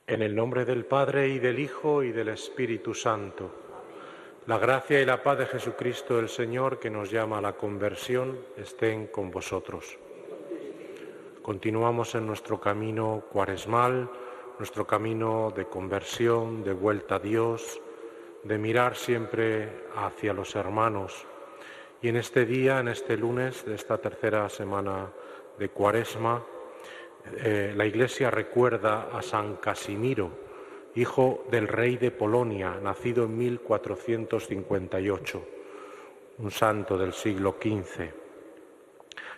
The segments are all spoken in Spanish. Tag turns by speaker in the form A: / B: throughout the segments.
A: En el nombre del Padre, y del Hijo, y del Espíritu Santo. La gracia y la paz de Jesucristo el Señor, que nos llama a la conversión, estén con vosotros. Continuamos en nuestro camino cuaresmal, nuestro camino de conversión, de vuelta a Dios, de mirar siempre hacia los hermanos. Y en este día, en este lunes de esta tercera semana de Cuaresma, la Iglesia recuerda a San Casimiro, hijo del rey de Polonia, nacido en 1458, un santo del siglo XV.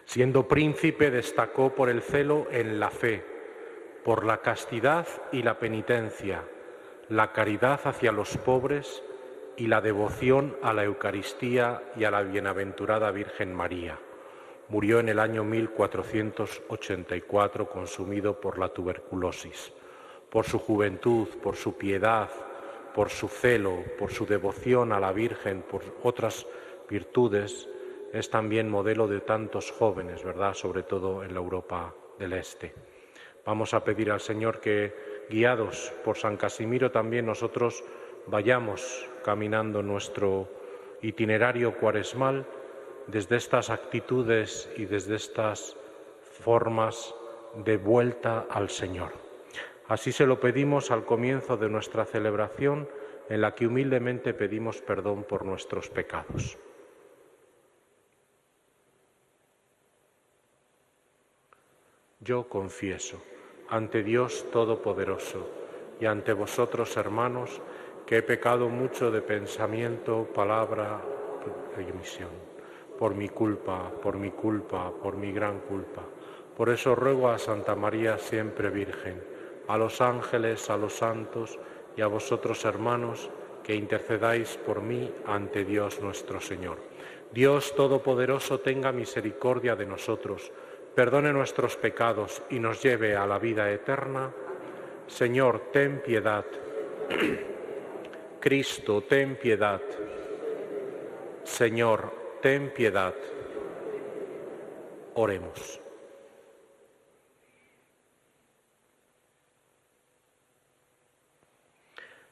A: Siendo príncipe, destacó por el celo en la fe, por la castidad y la penitencia, la caridad hacia los pobres y la devoción a la Eucaristía y a la bienaventurada Virgen María. Murió en el año 1484, consumido por la tuberculosis. Por su juventud, por su piedad, por su celo, por su devoción a la Virgen, por otras virtudes, es también modelo de tantos jóvenes, ¿verdad?, sobre todo en la Europa del Este. Vamos a pedir al Señor que, guiados por San Casimiro, también nosotros vayamos caminando nuestro itinerario cuaresmal desde estas actitudes y desde estas formas de vuelta al Señor. Así se lo pedimos al comienzo de nuestra celebración, en la que humildemente pedimos perdón por nuestros pecados. Yo confieso ante Dios Todopoderoso y ante vosotros, hermanos, que he pecado mucho de pensamiento, palabra y omisión. Por mi culpa, por mi gran culpa. Por eso ruego a Santa María siempre Virgen, a los ángeles, a los santos y a vosotros, hermanos, que intercedáis por mí ante Dios nuestro Señor. Dios Todopoderoso tenga misericordia de nosotros, perdone nuestros pecados y nos lleve a la vida eterna. Señor, ten piedad. Cristo, ten piedad. Señor, ten piedad. Oremos.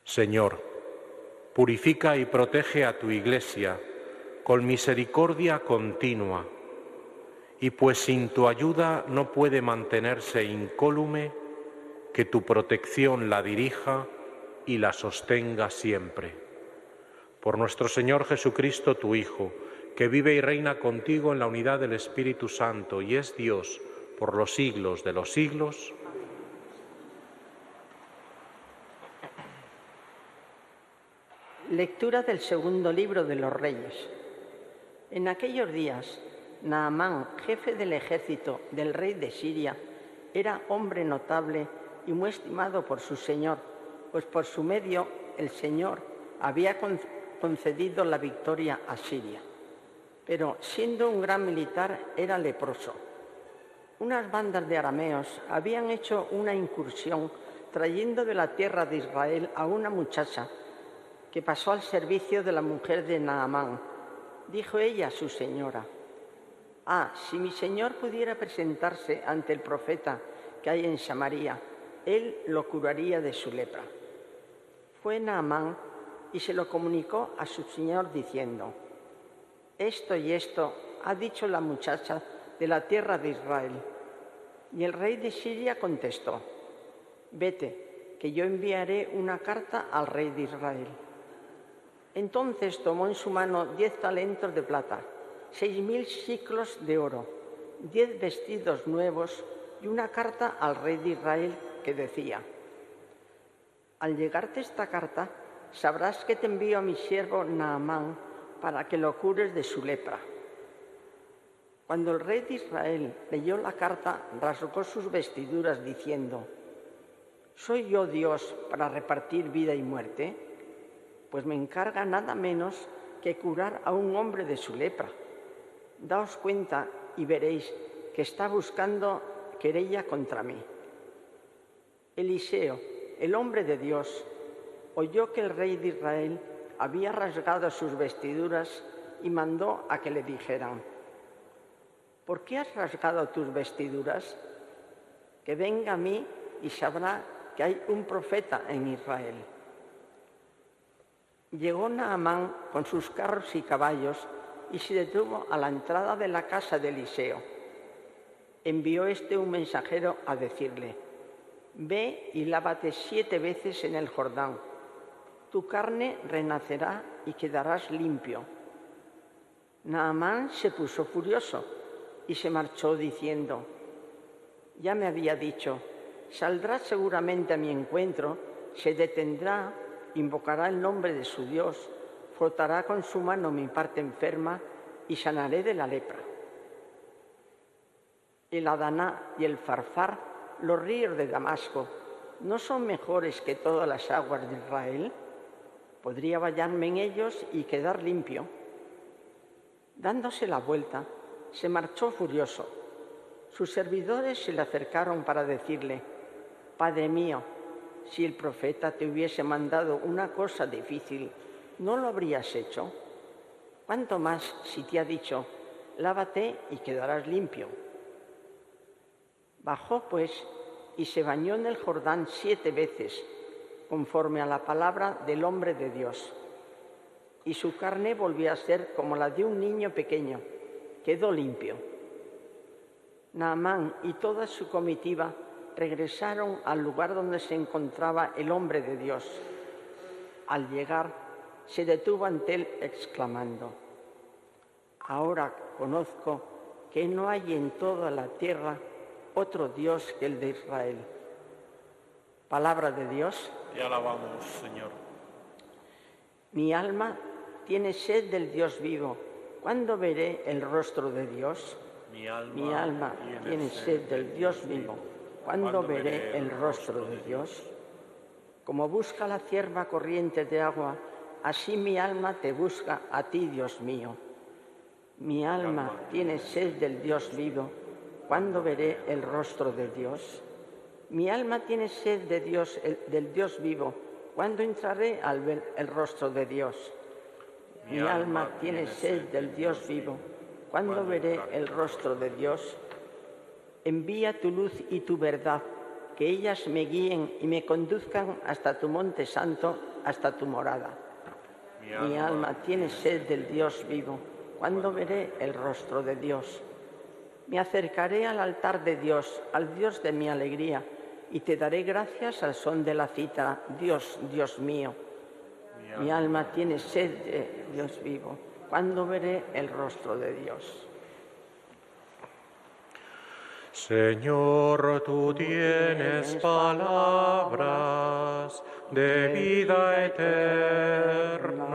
A: Señor, purifica y protege a tu Iglesia con misericordia continua, y pues sin tu ayuda no puede mantenerse incólume, que tu protección la dirija y la sostenga siempre. Por nuestro Señor Jesucristo, tu Hijo, que vive y reina contigo en la unidad del Espíritu Santo y es Dios por los siglos de los siglos.
B: Lectura del segundo libro de los Reyes. En aquellos días, Naamán, jefe del ejército del rey de Siria, era hombre notable y muy estimado por su señor, pues por su medio el Señor había concedido la victoria a Siria. Pero siendo un gran militar, era leproso. Unas bandas de arameos habían hecho una incursión trayendo de la tierra de Israel a una muchacha que pasó al servicio de la mujer de Naamán. Dijo ella a su señora: si mi señor pudiera presentarse ante el profeta que hay en Samaria, él lo curaría de su lepra. Fue Naamán y se lo comunicó a su señor diciendo: esto y esto ha dicho la muchacha de la tierra de Israel. Y el rey de Siria contestó: vete, que yo enviaré una carta al rey de Israel. Entonces tomó en su mano 10 talentos de plata, 6.000 siclos de oro, 10 vestidos nuevos y una carta al rey de Israel que decía: al llegarte esta carta, sabrás que te envío a mi siervo Naamán para que lo cures de su lepra. Cuando el rey de Israel leyó la carta, rasgó sus vestiduras diciendo: ¿soy yo Dios para repartir vida y muerte? Pues me encarga nada menos que curar a un hombre de su lepra. Daos cuenta y veréis que está buscando querella contra mí. Eliseo, el hombre de Dios, oyó que el rey de Israel había rasgado sus vestiduras y mandó a que le dijeran: ¿por qué has rasgado tus vestiduras? Que venga a mí y sabrá que hay un profeta en Israel. Llegó Naamán con sus carros y caballos y se detuvo a la entrada de la casa de Eliseo. Envió un mensajero a decirle: «Ve y lávate 7 veces en el Jordán. Tu carne renacerá y quedarás limpio». Naamán se puso furioso y se marchó diciendo: «Ya me había dicho, saldrá seguramente a mi encuentro, se detendrá, invocará el nombre de su Dios, frotará con su mano mi parte enferma y sanaré de la lepra». El Adaná y el Farfar, los ríos de Damasco, ¿no son mejores que todas las aguas de Israel? Podría bañarme en ellos y quedar limpio. Dándose la vuelta, se marchó furioso. Sus servidores se le acercaron para decirle: «Padre mío, si el profeta te hubiese mandado una cosa difícil, ¿no lo habrías hecho? ¿Cuánto más si te ha dicho: lávate y quedarás limpio?» Bajó, pues, y se bañó en el Jordán 7 veces, conforme a la palabra del hombre de Dios. Y su carne volvió a ser como la de un niño pequeño, quedó limpio. Naamán y toda su comitiva regresaron al lugar donde se encontraba el hombre de Dios. Al llegar, se detuvo ante él exclamando: «Ahora conozco que no hay en toda la tierra otro Dios que el de Israel». Palabra de Dios.
A: Te alabamos, Señor.
B: Mi alma tiene sed del Dios vivo. ¿Cuándo veré el rostro de Dios? Mi alma tiene sed del Dios vivo. ¿Cuándo veré el rostro de Dios? Como busca la cierva corriente de agua, así mi alma te busca a ti, Dios mío. Mi alma tiene sed del Dios vivo. ¿Cuándo veré el rostro de Dios? Mi alma tiene sed de Dios, del Dios vivo. ¿Cuándo entraré al ver el rostro de Dios? Mi alma tiene sed del Dios vivo. ¿Cuándo veré el rostro de Dios? Envía tu luz y tu verdad, que ellas me guíen y me conduzcan hasta tu monte santo, hasta tu morada. Mi alma tiene sed del Dios vivo. ¿Cuándo veré el rostro de Dios? Me acercaré al altar de Dios, al Dios de mi alegría, y te daré gracias al son de la cítara. Dios, Dios mío. Mi alma tiene sed de Dios vivo. ¿Cuándo veré el rostro de Dios?
A: Señor, tú tienes palabras de vida eterna.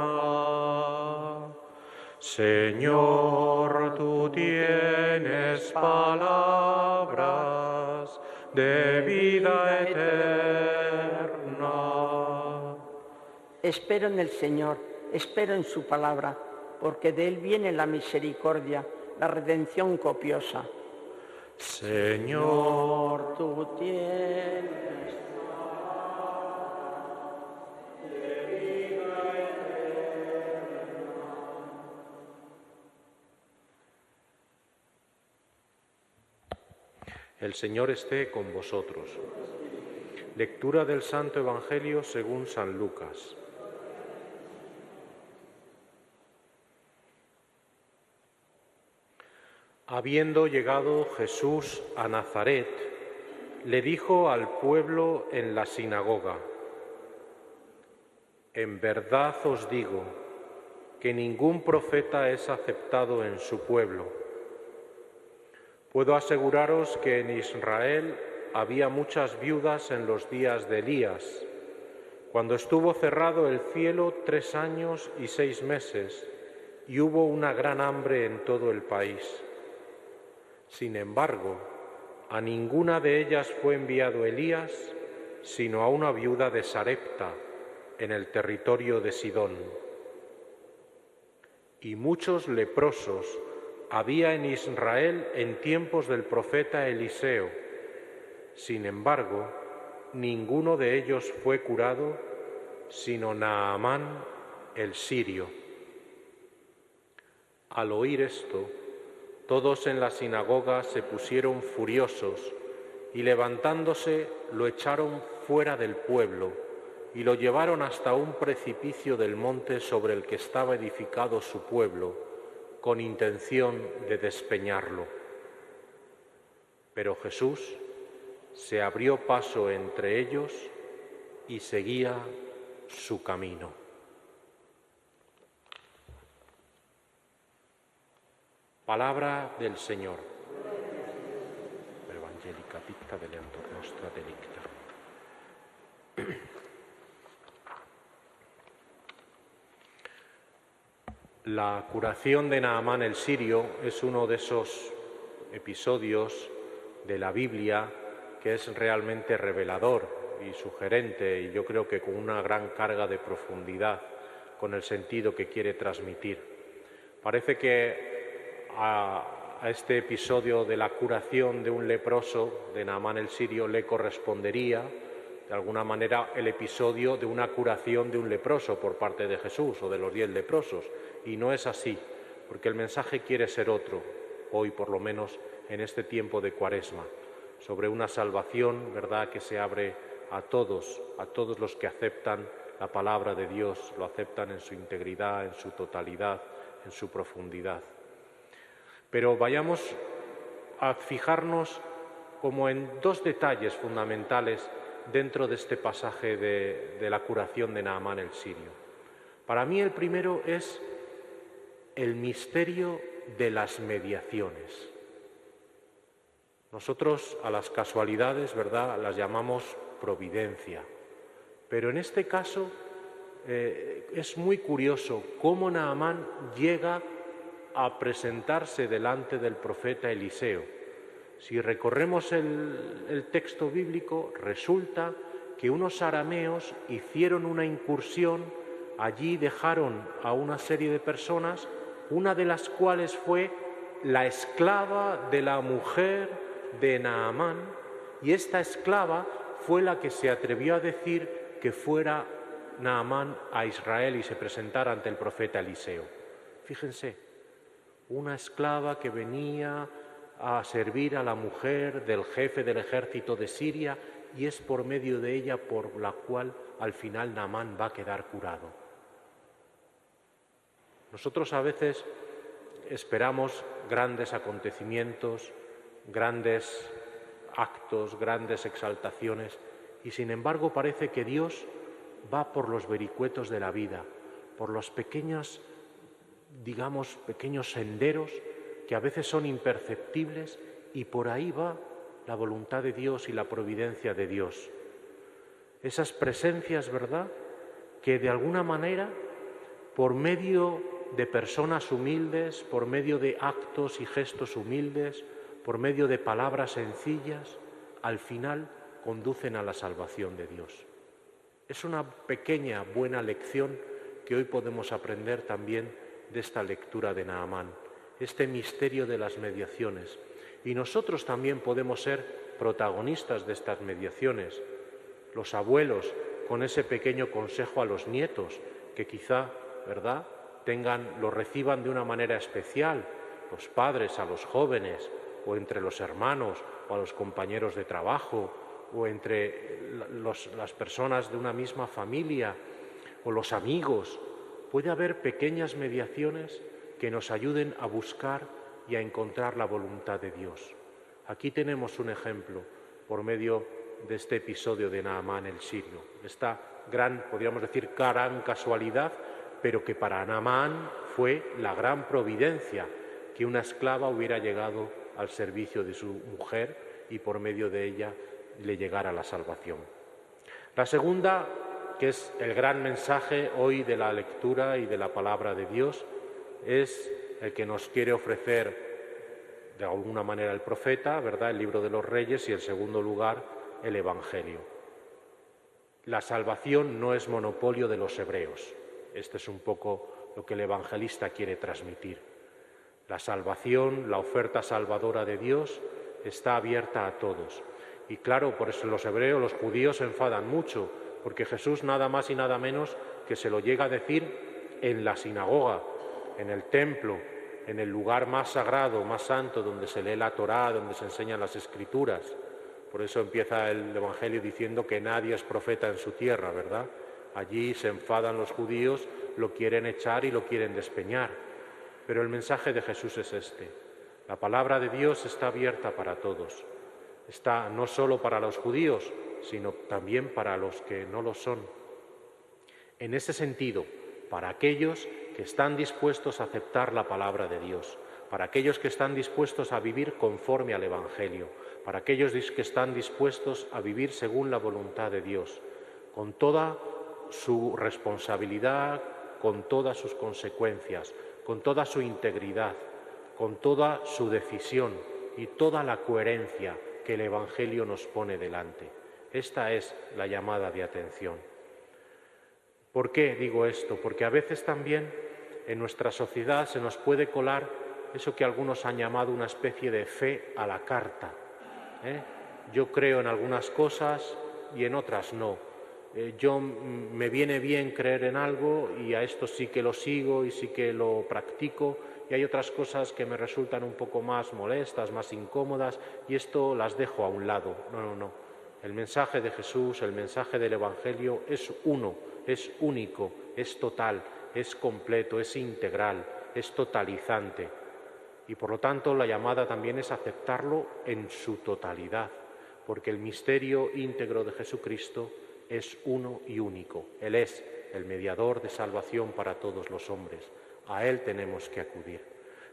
A: Señor, tú tienes palabras de vida eterna.
B: Espero en el Señor, espero en su palabra, porque de Él viene la misericordia, la redención copiosa.
A: Señor,
B: tú tienes de vida eterna.
A: el Señor esté con vosotros. Lectura del Santo Evangelio según San Lucas. Habiendo llegado Jesús a Nazaret, le dijo al pueblo en la sinagoga: «En verdad os digo que ningún profeta es aceptado en su pueblo. Puedo aseguraros que en Israel había muchas viudas en los días de Elías, cuando estuvo cerrado el cielo 3 años y 6 meses, y hubo una gran hambre en todo el país. Sin embargo, a ninguna de ellas fue enviado Elías, sino a una viuda de Sarepta, en el territorio de Sidón. Y muchos leprosos había en Israel en tiempos del profeta Eliseo. Sin embargo, ninguno de ellos fue curado, sino Naamán el sirio». Al oír esto, todos en la sinagoga se pusieron furiosos y levantándose lo echaron fuera del pueblo y lo llevaron hasta un precipicio del monte sobre el que estaba edificado su pueblo, con intención de despeñarlo. Pero Jesús se abrió paso entre ellos y seguía su camino. Palabra del Señor. Evangelica dicta deleantur nostra delicta. La curación de Naamán el sirio es uno de esos episodios de la Biblia que es realmente revelador y sugerente, y yo creo que con una gran carga de profundidad con el sentido que quiere transmitir. Parece que a este episodio de la curación de un leproso, de Naamán el sirio, le correspondería de alguna manera el episodio de una curación de un leproso por parte de Jesús o de los 10 leprosos, y no es así, porque el mensaje quiere ser otro, hoy por lo menos en este tiempo de Cuaresma, sobre una salvación, ¿verdad?, que se abre a todos los que aceptan la palabra de Dios, lo aceptan en su integridad, en su totalidad, en su profundidad. Pero vayamos a fijarnos como en dos detalles fundamentales dentro de este pasaje de la curación de Naamán el sirio. Para mí el primero es el misterio de las mediaciones. Nosotros a las casualidades, ¿verdad?, las llamamos providencia, pero en este caso es muy curioso cómo Naamán llega a presentarse delante del profeta Eliseo. Si recorremos el texto bíblico, resulta que unos arameos hicieron una incursión, allí dejaron a una serie de personas, una de las cuales fue la esclava de la mujer de Naamán, y esta esclava fue la que se atrevió a decir que fuera Naamán a Israel y se presentara ante el profeta Eliseo. Fíjense, una esclava que venía a servir a la mujer del jefe del ejército de Siria, y es por medio de ella por la cual al final Naamán va a quedar curado. Nosotros a veces esperamos grandes acontecimientos, grandes actos, grandes exaltaciones, y sin embargo parece que Dios va por los vericuetos de la vida, por los pequeños senderos que a veces son imperceptibles, y por ahí va la voluntad de Dios y la providencia de Dios. Esas presencias, ¿verdad?, que de alguna manera, por medio de personas humildes, por medio de actos y gestos humildes, por medio de palabras sencillas, al final conducen a la salvación de Dios. Es una pequeña buena lección que hoy podemos aprender también de esta lectura de Naamán, este misterio de las mediaciones. Y nosotros también podemos ser protagonistas de estas mediaciones. Los abuelos con ese pequeño consejo a los nietos, que quizá, ¿verdad?, lo reciban de una manera especial, los padres a los jóvenes, o entre los hermanos, o a los compañeros de trabajo, o entre las personas de una misma familia, o los amigos. Puede haber pequeñas mediaciones que nos ayuden a buscar y a encontrar la voluntad de Dios. Aquí tenemos un ejemplo por medio de este episodio de Naamán el sirio, esta podríamos decir, gran casualidad, pero que para Naamán fue la gran providencia, que una esclava hubiera llegado al servicio de su mujer y por medio de ella le llegara la salvación. La segunda, que es el gran mensaje hoy de la lectura y de la palabra de Dios, es el que nos quiere ofrecer de alguna manera el profeta, ¿verdad?, el libro de los Reyes, y en segundo lugar el Evangelio. La salvación no es monopolio de los hebreos. Este es un poco lo que el evangelista quiere transmitir. La salvación, la oferta salvadora de Dios, está abierta a todos. Y claro, por eso los hebreos, los judíos se enfadan mucho, porque Jesús nada más y nada menos que se lo llega a decir en la sinagoga, en el templo, en el lugar más sagrado, más santo, donde se lee la Torá, donde se enseñan las Escrituras. Por eso empieza el Evangelio diciendo que nadie es profeta en su tierra, ¿verdad? Allí se enfadan los judíos, lo quieren echar y lo quieren despeñar. Pero el mensaje de Jesús es este. La palabra de Dios está abierta para todos. Está no solo para los judíos, sino también para los que no lo son. En ese sentido, para aquellos que están dispuestos a aceptar la palabra de Dios, para aquellos que están dispuestos a vivir conforme al Evangelio, para aquellos que están dispuestos a vivir según la voluntad de Dios, con toda su responsabilidad, con todas sus consecuencias, con toda su integridad, con toda su decisión y toda la coherencia que el Evangelio nos pone delante. Esta es la llamada de atención. ¿Por qué digo esto? Porque a veces también en nuestra sociedad se nos puede colar eso que algunos han llamado una especie de fe a la carta. Yo creo en algunas cosas y en otras no. Me viene bien creer en algo y a esto sí que lo sigo y sí que lo practico, y hay otras cosas que me resultan un poco más molestas, más incómodas, y esto las dejo a un lado. No. El mensaje de Jesús, el mensaje del Evangelio es uno, es único, es total, es completo, es integral, es totalizante. Y por lo tanto la llamada también es aceptarlo en su totalidad, porque el misterio íntegro de Jesucristo es uno y único. Él es el mediador de salvación para todos los hombres. A Él tenemos que acudir.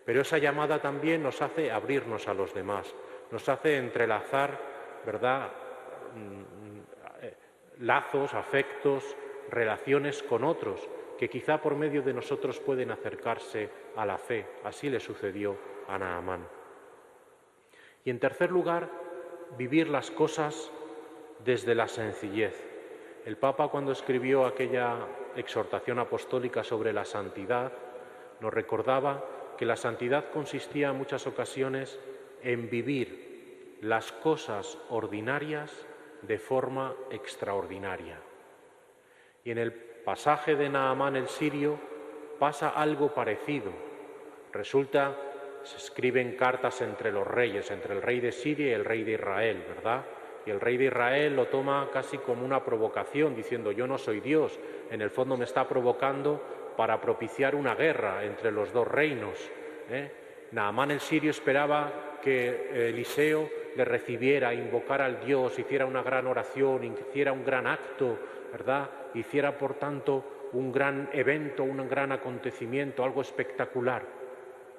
A: Pero esa llamada también nos hace abrirnos a los demás, nos hace entrelazar, ¿verdad?, lazos, afectos, relaciones con otros, que quizá por medio de nosotros pueden acercarse a la fe. Así le sucedió a Naamán. Y en tercer lugar, vivir las cosas desde la sencillez. El Papa, cuando escribió aquella exhortación apostólica sobre la santidad, nos recordaba que la santidad consistía en muchas ocasiones en vivir las cosas ordinarias de forma extraordinaria. Y en el pasaje de Naamán el sirio pasa algo parecido. Resulta, se escriben cartas entre los reyes, entre el rey de Siria y el rey de Israel, ¿verdad? Y el rey de Israel lo toma casi como una provocación, diciendo: yo no soy Dios. En el fondo me está provocando para propiciar una guerra entre los dos reinos. Naamán el sirio esperaba que Eliseo le recibiera, invocara al Dios, hiciera una gran oración, hiciera un gran acto, ¿verdad? Hiciera, por tanto, un gran evento, un gran acontecimiento, algo espectacular.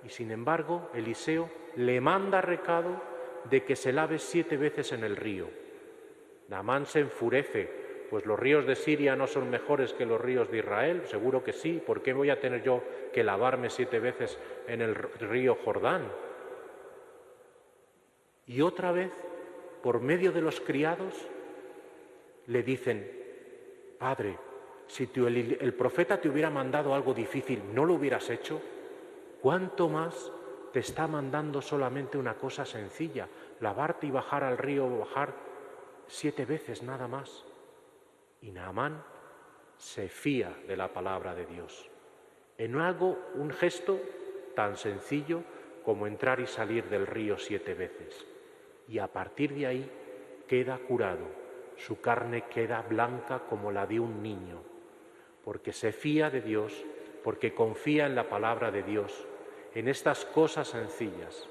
A: Y sin embargo, Eliseo le manda recado de que se lave 7 veces en el río. Naamán se enfurece, pues los ríos de Siria no son mejores que los ríos de Israel, seguro que sí. ¿Por qué voy a tener yo que lavarme 7 veces en el río Jordán? Y otra vez, por medio de los criados, le dicen: Padre, si el profeta te hubiera mandado algo difícil, ¿no lo hubieras hecho? ¿Cuánto más te está mandando solamente una cosa sencilla? Lavarte y bajar al río, bajar 7 veces nada más. Y Naamán se fía de la palabra de Dios. En algo, un gesto tan sencillo como entrar y salir del río 7 veces. Y a partir de ahí queda curado. Su carne queda blanca como la de un niño, porque se fía de Dios, porque confía en la palabra de Dios, en estas cosas sencillas.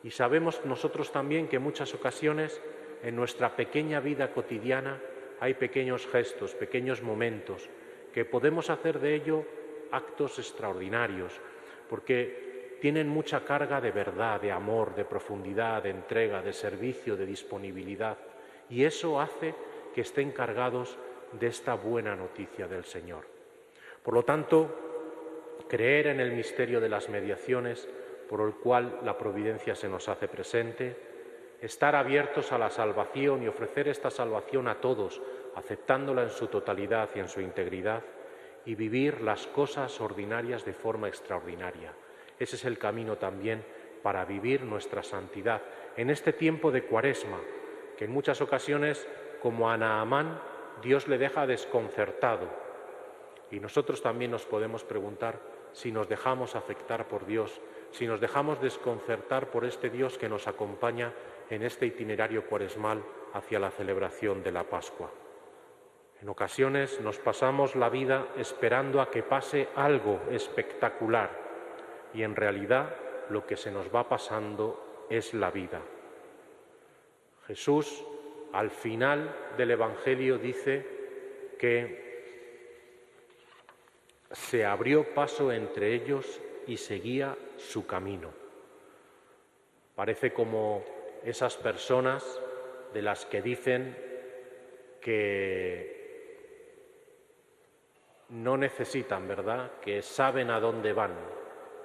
A: Y sabemos nosotros también que en muchas ocasiones en nuestra pequeña vida cotidiana hay pequeños gestos, pequeños momentos, que podemos hacer de ello actos extraordinarios, porque tienen mucha carga de verdad, de amor, de profundidad, de entrega, de servicio, de disponibilidad. Y eso hace que estén cargados de esta buena noticia del Señor. Por lo tanto, creer en el misterio de las mediaciones por el cual la providencia se nos hace presente, estar abiertos a la salvación y ofrecer esta salvación a todos, aceptándola en su totalidad y en su integridad, y vivir las cosas ordinarias de forma extraordinaria. Ese es el camino también para vivir nuestra santidad en este tiempo de Cuaresma, que en muchas ocasiones, como a Naamán, Dios le deja desconcertado. Y nosotros también nos podemos preguntar si nos dejamos afectar por Dios, si nos dejamos desconcertar por este Dios que nos acompaña en este itinerario cuaresmal hacia la celebración de la Pascua. En ocasiones nos pasamos la vida esperando a que pase algo espectacular y en realidad lo que se nos va pasando es la vida. Jesús, al final del Evangelio, dice que se abrió paso entre ellos y seguía su camino. Parece como esas personas de las que dicen que no necesitan, ¿verdad?, que saben a dónde van,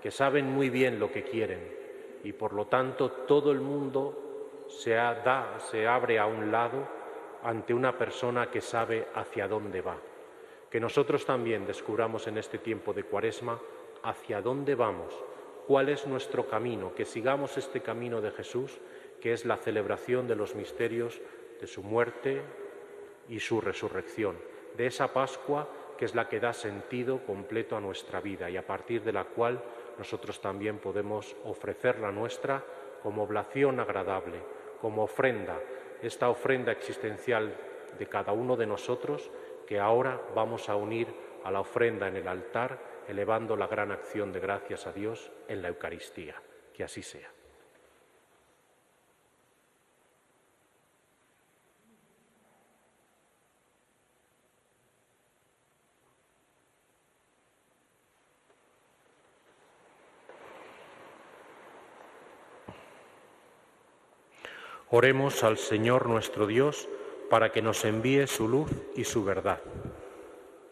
A: que saben muy bien lo que quieren y por lo tanto todo el mundo se abre a un lado ante una persona que sabe hacia dónde va. Que nosotros también descubramos en este tiempo de Cuaresma hacia dónde vamos, cuál es nuestro camino, que sigamos este camino de Jesús, que es la celebración de los misterios de su muerte y su resurrección, de esa Pascua que es la que da sentido completo a nuestra vida y a partir de la cual nosotros también podemos ofrecer la nuestra como oblación agradable, como ofrenda, esta ofrenda existencial de cada uno de nosotros que ahora vamos a unir a la ofrenda en el altar, elevando la gran acción de gracias a Dios en la Eucaristía. Que así sea. Oremos al Señor nuestro Dios para que nos envíe su luz y su verdad.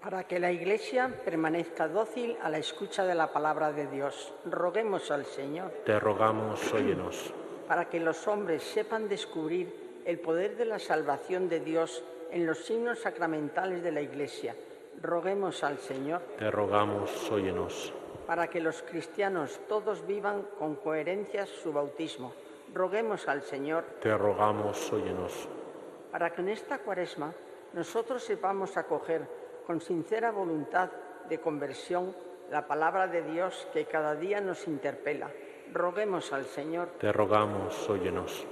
B: Para que la Iglesia permanezca dócil a la escucha de la palabra de Dios, roguemos al Señor.
A: Te rogamos, óyenos.
B: Para que los hombres sepan descubrir el poder de la salvación de Dios en los signos sacramentales de la Iglesia, roguemos al Señor.
A: Te rogamos, óyenos.
B: Para que los cristianos todos vivan con coherencia su bautismo, roguemos al Señor.
A: Te rogamos, óyenos.
B: Para que en esta Cuaresma nosotros sepamos acoger con sincera voluntad de conversión la palabra de Dios que cada día nos interpela. Roguemos al Señor.
A: Te rogamos, óyenos.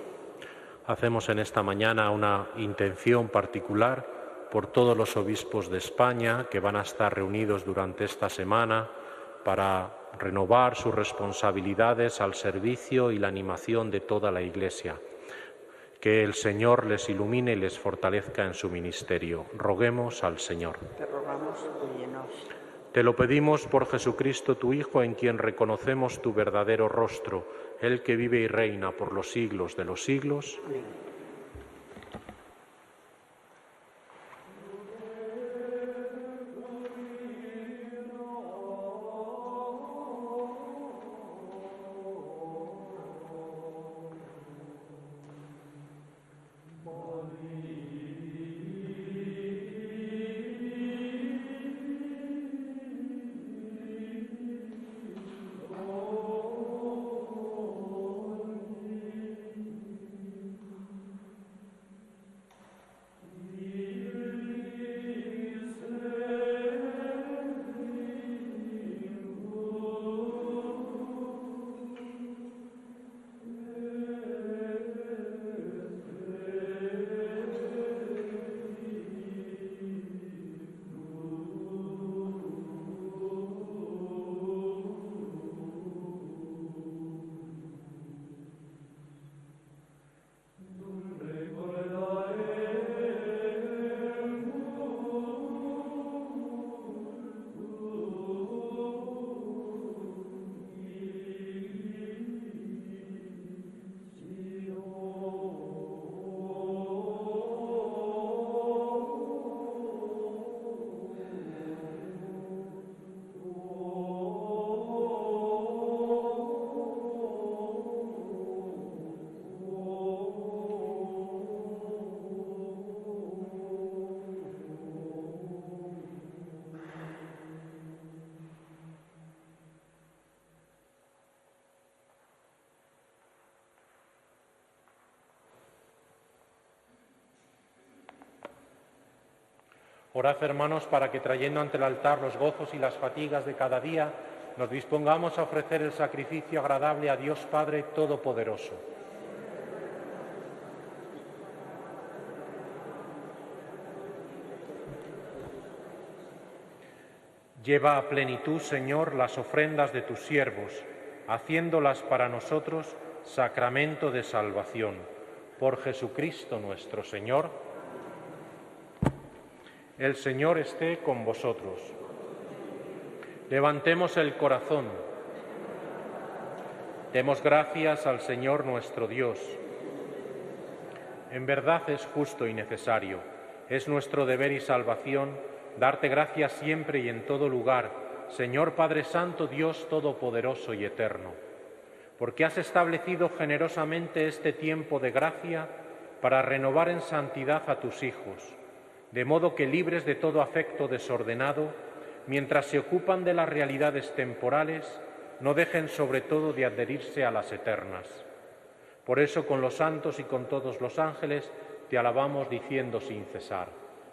A: Hacemos en esta mañana una intención particular por todos los obispos de España que van a estar reunidos durante esta semana para renovar sus responsabilidades al servicio y la animación de toda la Iglesia. Que el Señor les ilumine y les fortalezca en su ministerio. Roguemos al Señor.
B: Te rogamos, óyenos.
A: Te lo pedimos por Jesucristo, tu Hijo, en quien reconocemos tu verdadero rostro, el que vive y reina por los siglos de los siglos.
B: Amén.
A: Orad, hermanos, para que trayendo ante el altar los gozos y las fatigas de cada día, nos dispongamos a ofrecer el sacrificio agradable a Dios Padre Todopoderoso. Lleva a plenitud, Señor, las ofrendas de tus siervos, haciéndolas para nosotros sacramento de salvación. Por Jesucristo nuestro Señor. El Señor esté con vosotros. Levantemos el corazón. Demos gracias al Señor nuestro Dios. En verdad es justo y necesario, es nuestro deber y salvación darte gracias siempre y en todo lugar, Señor Padre Santo, Dios Todopoderoso y Eterno, porque has establecido generosamente este tiempo de gracia para renovar en santidad a tus hijos, de modo que libres de todo afecto desordenado, mientras se ocupan de las realidades temporales, no dejen sobre todo de adherirse a las eternas. Por eso, con los santos y con todos los ángeles, te alabamos diciendo sin cesar: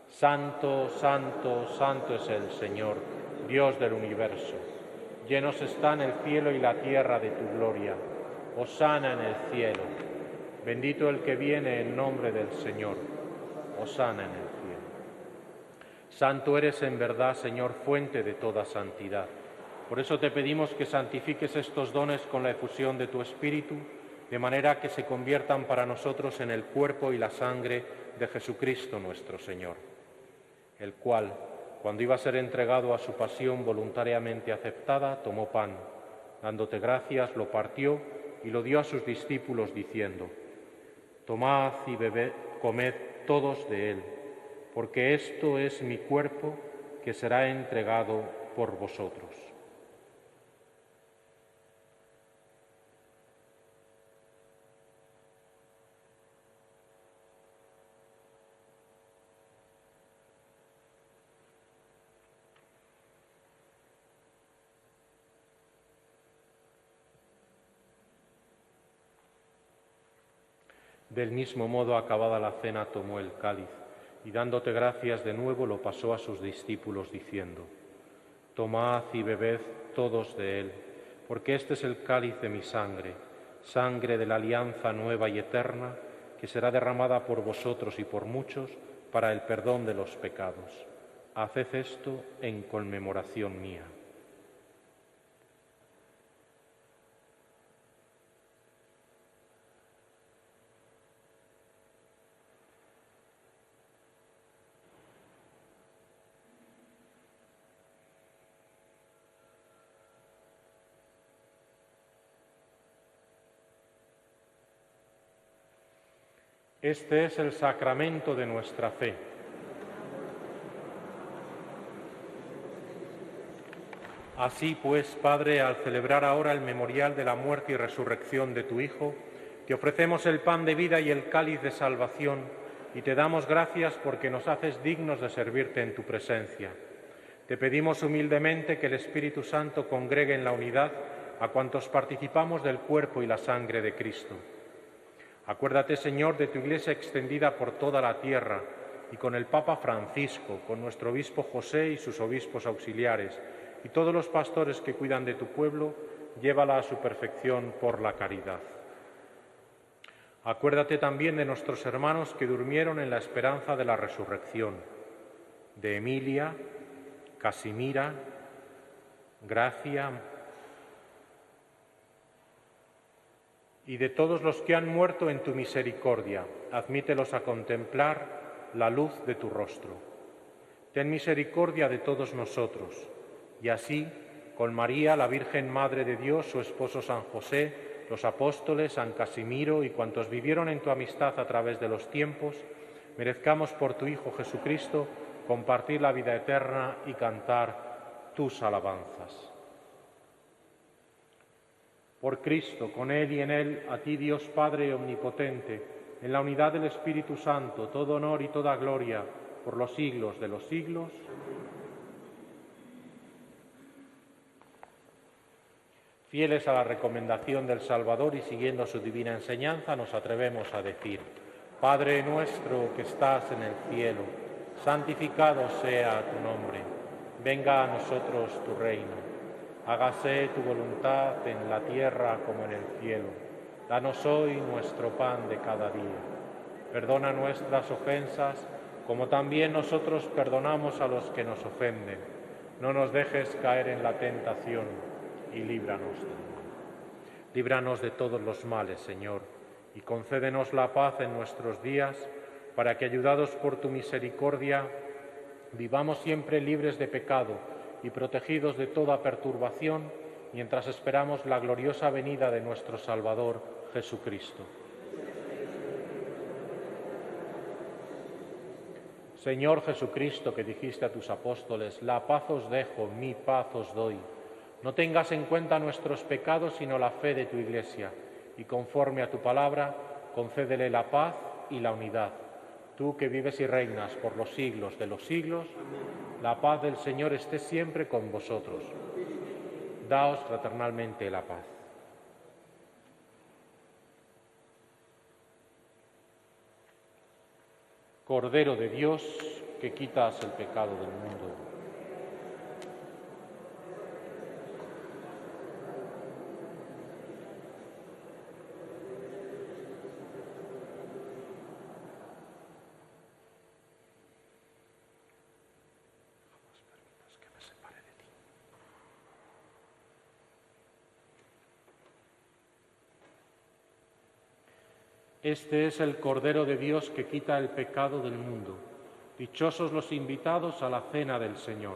A: Santo, santo, santo es el Señor, Dios del universo. Llenos están el cielo y la tierra de tu gloria. Hosana en el cielo. Bendito el que viene en nombre del Señor. Hosana en el cielo. Santo eres en verdad, Señor, fuente de toda santidad. Por eso te pedimos que santifiques estos dones con la efusión de tu Espíritu, de manera que se conviertan para nosotros en el cuerpo y la sangre de Jesucristo nuestro Señor, el cual, cuando iba a ser entregado a su pasión voluntariamente aceptada, tomó pan, dándote gracias, lo partió y lo dio a sus discípulos diciendo: Tomad y bebed, comed todos de él, porque esto es mi cuerpo que será entregado por vosotros. Del mismo modo, acabada la cena, tomó el cáliz y, dándote gracias de nuevo, lo pasó a sus discípulos diciendo: Tomad y bebed todos de él, porque este es el cáliz de mi sangre, sangre de la alianza nueva y eterna, que será derramada por vosotros y por muchos para el perdón de los pecados. Haced esto en conmemoración mía. Este es el sacramento de nuestra fe. Así pues, Padre, al celebrar ahora el memorial de la muerte y resurrección de tu Hijo, te ofrecemos el pan de vida y el cáliz de salvación y te damos gracias porque nos haces dignos de servirte en tu presencia. Te pedimos humildemente que el Espíritu Santo congregue en la unidad a cuantos participamos del cuerpo y la sangre de Cristo. Acuérdate, Señor, de tu Iglesia extendida por toda la tierra y con el Papa Francisco, con nuestro obispo José y sus obispos auxiliares y todos los pastores que cuidan de tu pueblo, llévala a su perfección por la caridad. Acuérdate también de nuestros hermanos que durmieron en la esperanza de la resurrección, de Emilia, Casimira, Gracia y de todos los que han muerto en tu misericordia. Admítelos a contemplar la luz de tu rostro. Ten misericordia de todos nosotros, y así, con María, la Virgen Madre de Dios, su esposo San José, los apóstoles, San Casimiro y cuantos vivieron en tu amistad a través de los tiempos, merezcamos por tu Hijo Jesucristo compartir la vida eterna y cantar tus alabanzas. Por Cristo, con Él y en Él, a ti, Dios Padre omnipotente, en la unidad del Espíritu Santo, todo honor y toda gloria por los siglos de los siglos. Fieles a la recomendación del Salvador y siguiendo su divina enseñanza, nos atrevemos a decir: Padre nuestro que estás en el cielo, santificado sea tu nombre. Venga a nosotros tu reino. Hágase tu voluntad en la tierra como en el cielo. Danos hoy nuestro pan de cada día. Perdona nuestras ofensas, como también nosotros perdonamos a los que nos ofenden. No nos dejes caer en la tentación y líbranos del mal. Líbranos de todos los males, Señor, y concédenos la paz en nuestros días, para que, ayudados por tu misericordia, vivamos siempre libres de pecado y protegidos de toda perturbación, mientras esperamos la gloriosa venida de nuestro Salvador, Jesucristo. Señor Jesucristo, que dijiste a tus apóstoles, la paz os dejo, mi paz os doy. No tengas en cuenta nuestros pecados, sino la fe de tu Iglesia, y conforme a tu palabra, concédele la paz y la unidad. Tú que vives y reinas por los siglos de los siglos, la paz del Señor esté siempre con vosotros. Daos fraternalmente la paz. Cordero de Dios, que quitas el pecado del mundo. Este es el Cordero de Dios que quita el pecado del mundo. Dichosos los invitados a la cena del Señor.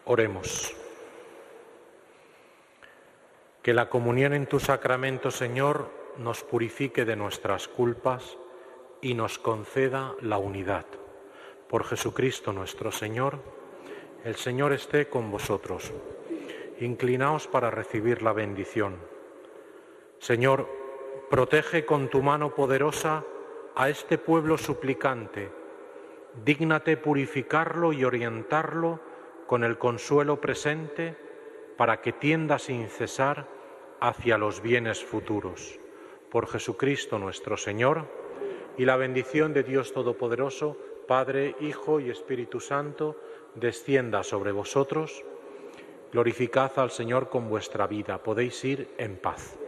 A: Oremos. Que la comunión en tu sacramento, Señor, nos purifique de nuestras culpas y nos conceda la unidad. Por Jesucristo nuestro Señor. El Señor esté con vosotros. Inclinaos para recibir la bendición. Señor, protege con tu mano poderosa a este pueblo suplicante. Dígnate purificarlo y orientarlo con el consuelo presente para que tienda sin cesar hacia los bienes futuros. Por Jesucristo nuestro Señor, y la bendición de Dios Todopoderoso, Padre, Hijo y Espíritu Santo, descienda sobre vosotros. Glorificad al Señor con vuestra vida. Podéis ir en paz.